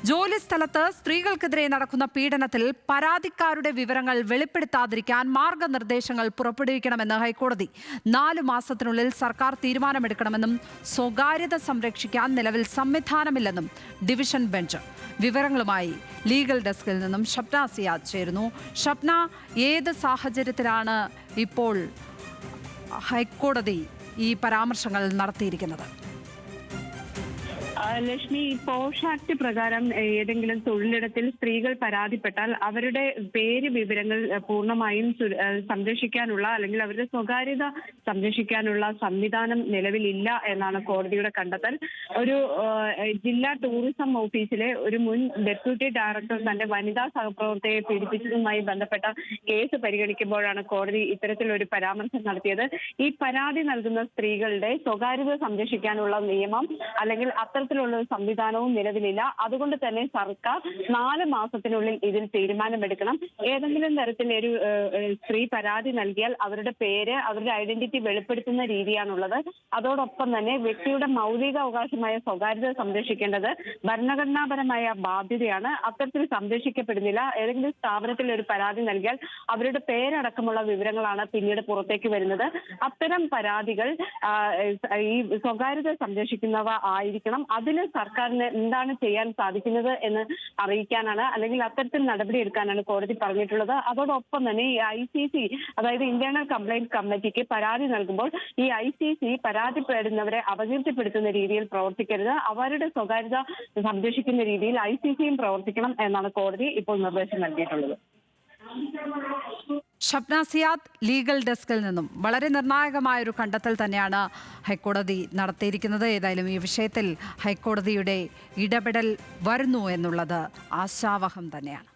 ജോലിസ്ഥലത്ത് സ്ത്രീകൾക്കെതിരെ നടക്കുന്ന പീഡനത്തിൽ പരാതിക്കാരുടെ വിവരങ്ങൾ വെളിപ്പെടുത്താതിരിക്കാൻ മാർഗനിർദ്ദേശങ്ങൾ പുറപ്പെടുവിക്കണമെന്ന് ഹൈക്കോടതി. 4 മാസത്തിനുള്ളിൽ സർക്കാർ തീരുമാനമെടുക്കണമെന്നും സ്വകാര്യത സംരക്ഷിക്കാൻ നിലവിൽ സംവിധാനമില്ലെന്നും ഡിവിഷൻ ബെഞ്ച്. വിവരങ്ങളുമായി ലീഗൽ ഡെസ്കിൽ നിന്നും ഷപ്ന സിയാദ് ചേരുന്നു. ഷപ്ന, ഏത് സാഹചര്യത്തിലാണ് ഇപ്പോൾ ഹൈക്കോടതി ഈ പരാമർശങ്ങൾ നടത്തിയിരിക്കുന്നത്? ലക്ഷ്മി, പോഷ് ആക്ട് പ്രകാരം ഏതെങ്കിലും തൊഴിലിടത്തിൽ സ്ത്രീകൾ പരാതിപ്പെട്ടാൽ അവരുടെ പേര് വിവരങ്ങൾ പൂർണ്ണമായും സംരക്ഷിക്കാനുള്ള അല്ലെങ്കിൽ അവരുടെ സ്വകാര്യത സംരക്ഷിക്കാനുള്ള സംവിധാനം നിലവിലില്ല എന്നാണ് കോടതിയുടെ കണ്ടെത്തൽ. ഒരു ജില്ലാ ടൂറിസം ഓഫീസിലെ ഒരു മുൻ ഡെപ്യൂട്ടി ഡയറക്ടർ തന്റെ വനിതാ സഹപ്രവർത്തകയെ പീഡിപ്പിച്ചതുമായി ബന്ധപ്പെട്ട കേസ് പരിഗണിക്കുമ്പോഴാണ് കോടതി ഇത്തരത്തിലൊരു പരാമർശം നടത്തിയത്. ഈ പരാതി നൽകുന്ന സ്ത്രീകളുടെ സ്വകാര്യത സംരക്ഷിക്കാനുള്ള നിയമം അല്ലെങ്കിൽ അത്തരത്തിലുള്ള സംവിധാനവും നിലവിലില്ല. അതുകൊണ്ട് തന്നെ സർക്കാർ 4 മാസത്തിനുള്ളിൽ ഇതിൽ തീരുമാനമെടുക്കണം. ഏതെങ്കിലും തരത്തിലൊരു സ്ത്രീ പരാതി നൽകിയാൽ അവരുടെ പേര്, അവരുടെ ഐഡന്റിറ്റി വെളിപ്പെടുത്തുന്ന രീതിയാണുള്ളത്. അതോടൊപ്പം തന്നെ വ്യക്തിയുടെ മൗലിക അവകാശമായ സ്വകാര്യത സംരക്ഷിക്കേണ്ടത് ഭരണഘടനാപരമായ ബാധ്യതയാണ്. അത്തരത്തിൽ സംരക്ഷിക്കപ്പെടുന്നില്ല. ഏതെങ്കിലും സ്ഥാപനത്തിൽ ഒരു പരാതി നൽകിയാൽ അവരുടെ പേരടക്കമുള്ള വിവരങ്ങളാണ് പിന്നീട് പുറത്തേക്ക് വരുന്നത്. അത്തരം പരാതികൾ ഈ സ്വകാര്യത സംരക്ഷിക്കുന്നവ ആയിരിക്കണം. അതിന് സർക്കാരിന് എന്താണ് ചെയ്യാൻ സാധിക്കുന്നത് എന്ന് അറിയിക്കാനാണ്, അല്ലെങ്കിൽ അത്തരത്തിൽ നടപടിയെടുക്കാനാണ് കോടതി പറഞ്ഞിട്ടുള്ളത്. അതോടൊപ്പം തന്നെ ഈ ICC, അതായത് ഇന്റേണൽ കംപ്ലൈന്റ് കമ്മിറ്റിക്ക് പരാതി നൽകുമ്പോൾ ഈ ICC പരാതിപ്പെടുന്നവരെ അപകീർത്തിപ്പെടുത്തുന്ന രീതിയിൽ പ്രവർത്തിക്കരുത്. അവരുടെ സ്വകാര്യത സംരക്ഷിക്കുന്ന രീതിയിൽ ICCയും പ്രവർത്തിക്കണം എന്നാണ് കോടതി ഇപ്പോൾ നിർദ്ദേശം നൽകിയിട്ടുള്ളത്. ഷപ്ന സിയാദ്, ലീഗൽ ഡെസ്കിൽ നിന്നും. വളരെ നിർണായകമായൊരു കണ്ടെത്തൽ തന്നെയാണ് ഹൈക്കോടതി നടത്തിയിരിക്കുന്നത്. ഏതായാലും ഈ വിഷയത്തിൽ ഹൈക്കോടതിയുടെ ഇടപെടൽ വരുന്നു എന്നുള്ളത് ആശാവഹം തന്നെയാണ്.